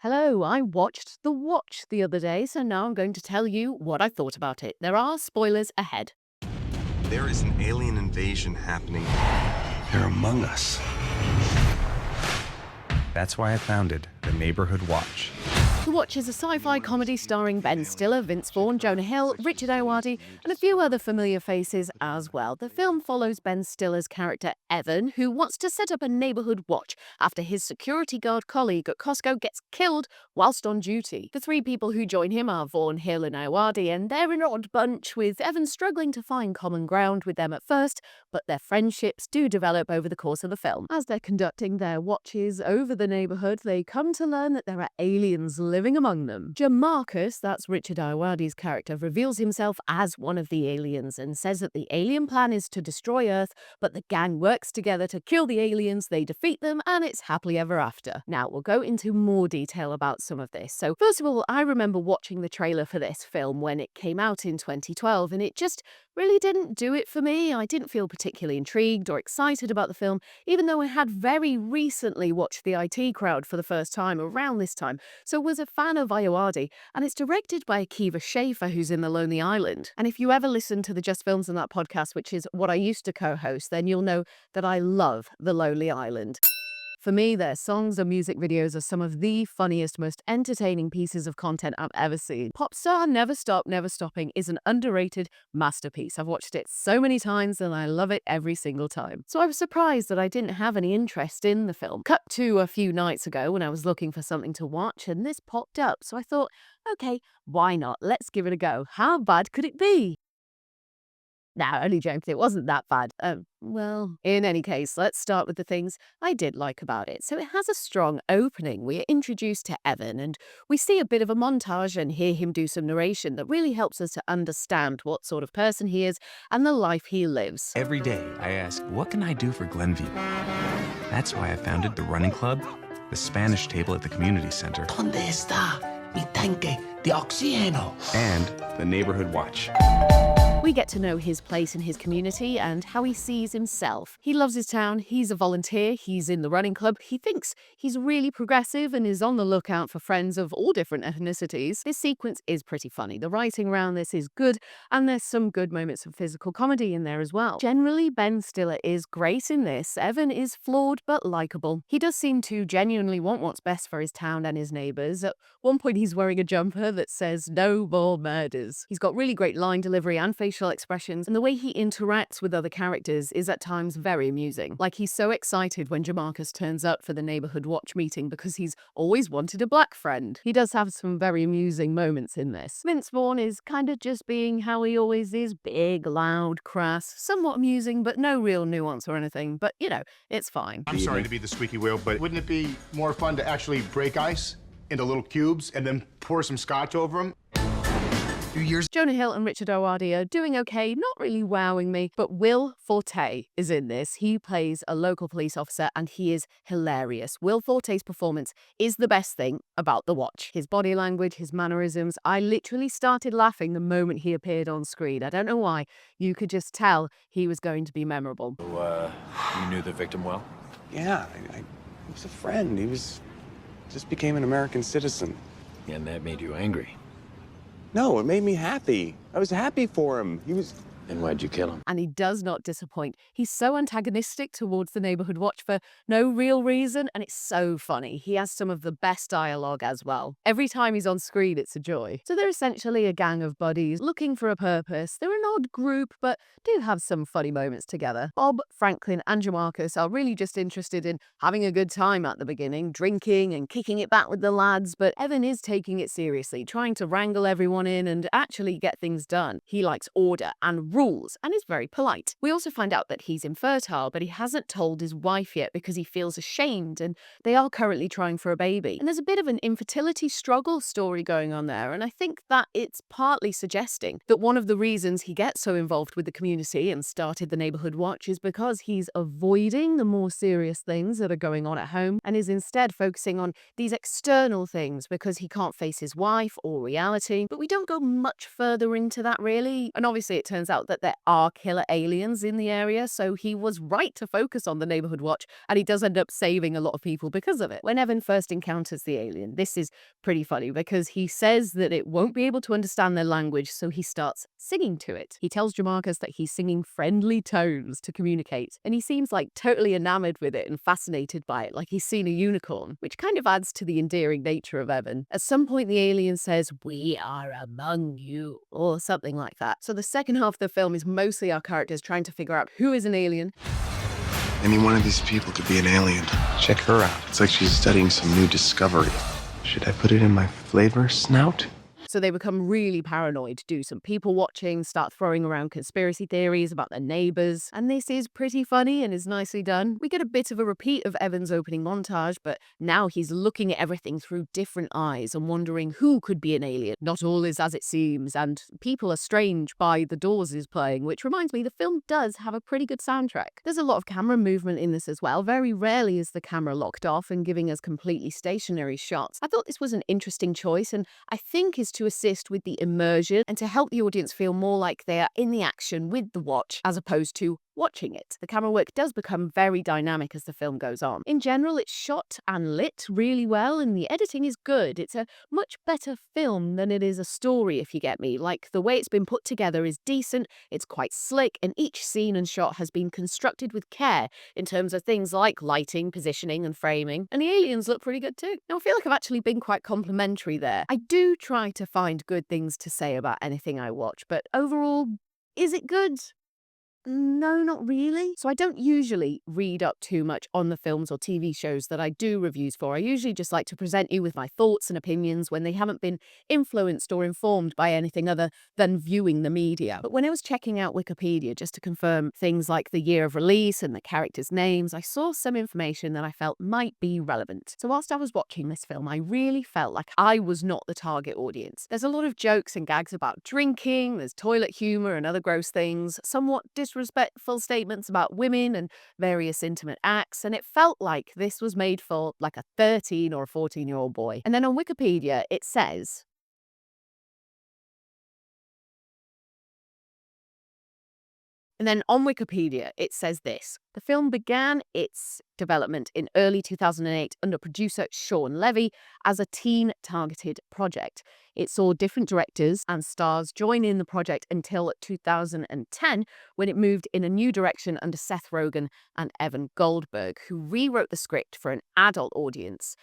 Hello, I watched The Watch the other day, so now I'm going to tell you what I thought about it. There are spoilers ahead. There is an alien invasion happening. They're among us. That's why I founded the Neighborhood Watch. The Watch is a sci-fi comedy starring Ben Stiller, Vince Vaughn, Jonah Hill, Richard Ayoade, and a few other familiar faces as well. The film follows Ben Stiller's character Evan, who wants to set up a neighborhood watch after his security guard colleague at Costco gets killed whilst on duty. The three people who join him are Vaughn, Hill, and Ayoade, and they're an odd bunch, with Evan struggling to find common ground with them at first, but their friendships do develop over the course of the film. As they're conducting their watches over the neighborhood, they come to learn that there are aliens living among them. Jamarcus, that's Richard Ayoade's character, reveals himself as one of the aliens and says that the alien plan is to destroy Earth, but the gang works together to kill the aliens, they defeat them, and it's happily ever after. Now, we'll go into more detail about some of this. So, first of all, I remember watching the trailer for this film when it came out in 2012, and it just really didn't do it for me. I didn't feel particularly intrigued or excited about the film, even though I had very recently watched The IT Crowd for the first time around this time, so was a fan of Ayoade, and it's directed by Akiva Schaffer, who's in The Lonely Island. And if you ever listen to the Just Films and That podcast, which is what I used to co-host, then you'll know that I love The Lonely Island. For me, their songs and music videos are some of the funniest, most entertaining pieces of content I've ever seen. Popstar Never Stop, Never Stopping is an underrated masterpiece. I've watched it so many times and I love it every single time. So I was surprised that I didn't have any interest in the film. Cut to a few nights ago when I was looking for something to watch and this popped up. So I thought, okay, why not? Let's give it a go. How bad could it be? No, only joking. It wasn't that bad. In any case, let's start with the things I did like about it. So it has a strong opening. We are introduced to Evan and we see a bit of a montage and hear him do some narration that really helps us to understand what sort of person he is and the life he lives. Every day, I ask, what can I do for Glenview? That's why I founded the Running Club, the Spanish table at the community center, ¿Dónde está mi tanque de oxígeno? and the Neighborhood Watch. We get to know his place in his community and how he sees himself. He loves his town, he's a volunteer, he's in the running club, he thinks he's really progressive and is on the lookout for friends of all different ethnicities. This sequence is pretty funny. The writing around this is good, and there's some good moments of physical comedy in there as well. Generally, Ben Stiller is great in this. Evan is flawed but likable. He does seem to genuinely want what's best for his town and his neighbors. At one point, he's wearing a jumper that says, "No more murders." He's got really great line delivery and facial expressions, and the way he interacts with other characters is at times very amusing. Like he's so excited when Jamarcus turns up for the neighborhood watch meeting because he's always wanted a black friend. He does have some very amusing moments in this. Vince Vaughn is kind of just being how he always is, big, loud, crass, somewhat amusing, but no real nuance or anything. But, you know, it's fine. I'm sorry to be the squeaky wheel, but wouldn't it be more fun to actually break ice into little cubes and then pour some scotch over them? Jonah Hill and Richard Ayoade are doing okay, not really wowing me, but Will Forte is in this. He plays a local police officer and he is hilarious. Will Forte's performance is the best thing about The Watch. His body language, his mannerisms, I literally started laughing the moment he appeared on screen. I don't know why. You could just tell he was going to be memorable. So, you knew the victim well? Yeah, he was a friend. Just became an American citizen. And that made you angry. No, it made me happy. I was happy for him. Then why'd you kill him? And he does not disappoint. He's so antagonistic towards the neighborhood watch for no real reason, and it's so funny. He has some of the best dialogue as well. Every time he's on screen, it's a joy. So they're essentially a gang of buddies looking for a purpose. They're an odd group, but do have some funny moments together. Bob, Franklin, and Jamarcus are really just interested in having a good time at the beginning, drinking and kicking it back with the lads, but Evan is taking it seriously, trying to wrangle everyone in and actually get things done. He likes order and rules and is very polite. We also find out that he's infertile, but he hasn't told his wife yet because he feels ashamed, and they are currently trying for a baby. And there's a bit of an infertility struggle story going on there, and I think that it's partly suggesting that one of the reasons he gets so involved with the community and started the neighborhood watch is because he's avoiding the more serious things that are going on at home and is instead focusing on these external things because he can't face his wife or reality. But we don't go much further into that really, and obviously it turns out that there are killer aliens in the area, so he was right to focus on the neighborhood watch, and he does end up saving a lot of people because of it. When Evan first encounters the alien, this is pretty funny because he says that it won't be able to understand their language, so he starts singing to it. He tells Jamarcus that he's singing friendly tones to communicate, and he seems like totally enamored with it and fascinated by it, like he's seen a unicorn, which kind of adds to the endearing nature of Evan. At some point, the alien says, "We are among you," or something like that. So the second half of the film is mostly our characters trying to figure out who is an alien. Any one of these people could be an alien. Check her out. It's like she's studying some new discovery. Should I put it in my flavor snout? So they become really paranoid, do some people watching, start throwing around conspiracy theories about their neighbors. And this is pretty funny and is nicely done. We get a bit of a repeat of Evan's opening montage, but now he's looking at everything through different eyes and wondering who could be an alien. Not all is as it seems, and People Are Strange by The Doors is playing, which reminds me the film does have a pretty good soundtrack. There's a lot of camera movement in this as well. Very rarely is the camera locked off and giving us completely stationary shots. I thought this was an interesting choice, and I think is to assist with the immersion and to help the audience feel more like they are in the action with the watch as opposed to watching it. The camera work does become very dynamic as the film goes on. In general, it's shot and lit really well and the editing is good. It's a much better film than it is a story, if you get me. Like, the way it's been put together is decent, it's quite slick, and each scene and shot has been constructed with care in terms of things like lighting, positioning, and framing. And the aliens look pretty good too. Now, I feel like I've actually been quite complimentary there. I do try to find good things to say about anything I watch, but overall, is it good? No, not really. So I don't usually read up too much on the films or TV shows that I do reviews for. I usually just like to present you with my thoughts and opinions when they haven't been influenced or informed by anything other than viewing the media. But when I was checking out Wikipedia just to confirm things like the year of release and the characters' names, I saw some information that I felt might be relevant. So whilst I was watching this film, I really felt like I was not the target audience. There's a lot of jokes and gags about drinking, there's toilet humor and other gross things, somewhat disrespectful statements about women and various intimate acts, and it felt like this was made for like a 13 or a 14-year-old boy. And then on Wikipedia, it says, this. The film began its development in early 2008 under producer Sean Levy as a teen-targeted project. It saw different directors and stars join in the project until 2010, when it moved in a new direction under Seth Rogen and Evan Goldberg, who rewrote the script for an adult audience.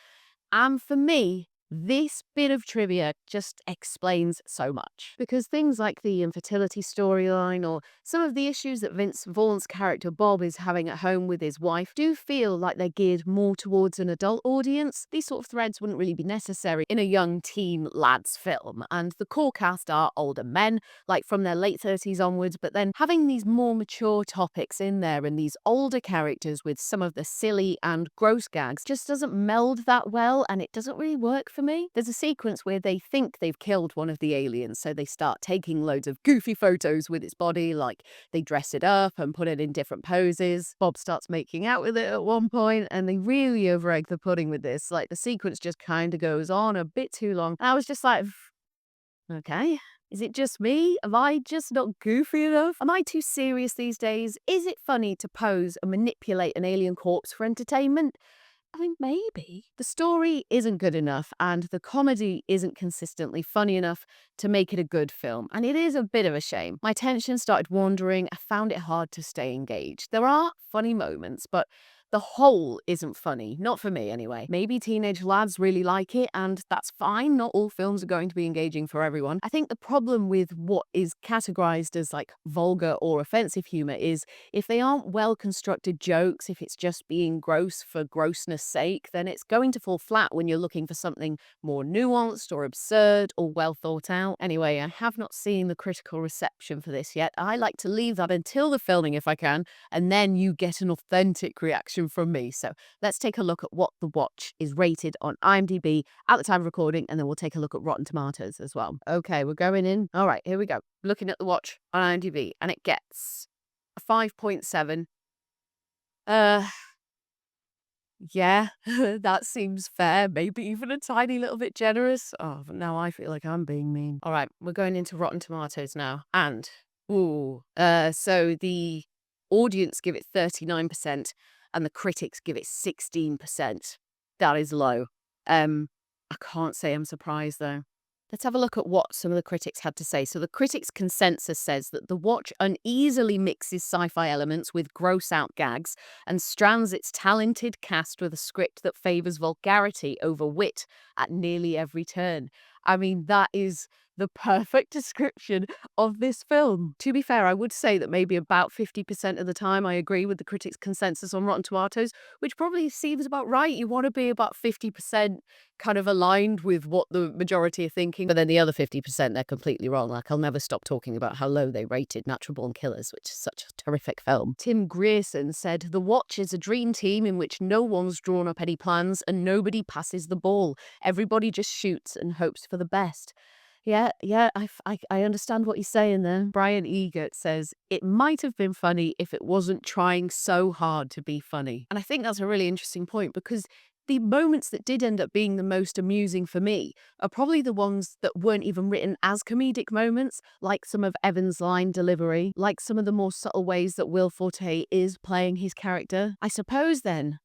And for me, this bit of trivia just explains so much, because things like the infertility storyline or some of the issues that Vince Vaughn's character Bob is having at home with his wife do feel like they're geared more towards an adult audience. These sort of threads wouldn't really be necessary in a young teen lad's film, and the core cast are older men, like from their late 30s onwards, but then having these more mature topics in there and these older characters with some of the silly and gross gags just doesn't meld that well, and it doesn't really work for me. There's a sequence where they think they've killed one of the aliens, so they start taking loads of goofy photos with its body, like they dress it up and put it in different poses. Bob starts making out with it at one point, and they really over-egg the pudding with this. Like, the sequence just kind of goes on a bit too long. And I was just like, okay, is it just me? Am I just not goofy enough? Am I too serious these days? Is it funny to pose and manipulate an alien corpse for entertainment? I mean, maybe. The story isn't good enough and the comedy isn't consistently funny enough to make it a good film. And it is a bit of a shame. My attention started wandering. I found it hard to stay engaged. There are funny moments, but the whole isn't funny. Not for me, anyway. Maybe teenage lads really like it, and that's fine. Not all films are going to be engaging for everyone. I think the problem with what is categorized as like vulgar or offensive humor is if they aren't well-constructed jokes, if it's just being gross for grossness sake, then it's going to fall flat when you're looking for something more nuanced or absurd or well thought out. Anyway, I have not seen the critical reception for this yet. I like to leave that until the filming if I can, and then you get an authentic reaction from me. So let's take a look at what The Watch is rated on IMDb at the time of recording, and then we'll take a look at Rotten Tomatoes as well. Okay, we're going in. All right, here we go. Looking at The Watch on IMDb, and it gets a 5.7. Yeah, that seems fair. Maybe even a tiny little bit generous. Oh, but now I feel like I'm being mean. All right, we're going into Rotten Tomatoes now, and Ooh. So the audience give it 39% and the critics give it 16%. That is low. I can't say I'm surprised though. Let's have a look at what some of the critics had to say. So the critics' consensus says that The Watch uneasily mixes sci-fi elements with gross-out gags and strands its talented cast with a script that favors vulgarity over wit at nearly every turn. I mean, that is the perfect description of this film. To be fair, I would say that maybe about 50% of the time I agree with the critics' consensus on Rotten Tomatoes, which probably seems about right. You want to be about 50% kind of aligned with what the majority are thinking, but then the other 50%, they're completely wrong. Like, I'll never stop talking about how low they rated Natural Born Killers, which is such a terrific film. Tim Grierson said, The Watch is a dream team in which no one's drawn up any plans and nobody passes the ball. Everybody just shoots and hopes for the best. Yeah, I understand what you're saying there. Brian Egert says, it might have been funny if it wasn't trying so hard to be funny. And I think that's a really interesting point because the moments that did end up being the most amusing for me are probably the ones that weren't even written as comedic moments, like some of Evan's line delivery, like some of the more subtle ways that Will Forte is playing his character. I suppose then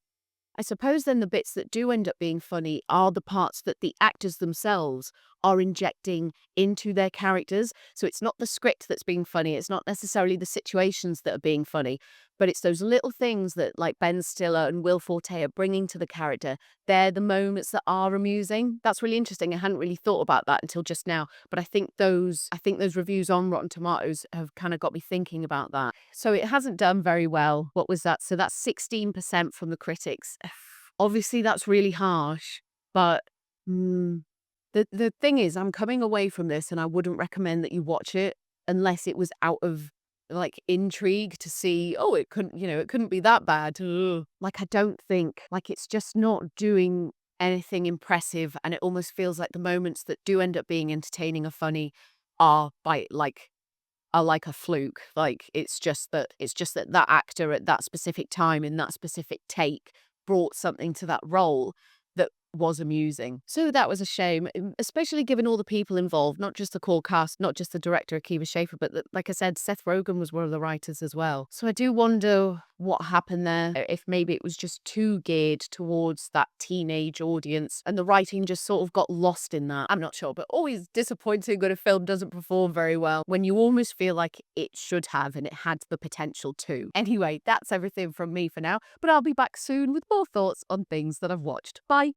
the bits that do end up being funny are the parts that the actors themselves are injecting into their characters. So it's not the script that's being funny. It's not necessarily the situations that are being funny, but it's those little things that like Ben Stiller and Will Forte are bringing to the character. They're the moments that are amusing. That's really interesting. I hadn't really thought about that until just now, but I think those reviews on Rotten Tomatoes have kind of got me thinking about that. So it hasn't done very well. What was that? So that's 16% from the critics. Obviously, that's really harsh, but the thing is, I'm coming away from this and I wouldn't recommend that you watch it unless it was out of like intrigue to see, oh, it couldn't be that bad. Ugh. Like, I don't think, like, it's just not doing anything impressive. And it almost feels like the moments that do end up being entertaining or funny are like a fluke. Like, it's just that that actor at that specific time in that specific take brought something to that role that was amusing. So that was a shame, especially given all the people involved, not just the core cast, not just the director Akiva Schaffer, but like I said, Seth Rogen was one of the writers as well. So I do wonder what happened there, if maybe it was just too geared towards that teenage audience and the writing just sort of got lost in that. I'm not sure, but always disappointing when a film doesn't perform very well, when you almost feel like it should have and it had the potential to. Anyway, that's everything from me for now, but I'll be back soon with more thoughts on things that I've watched. Bye.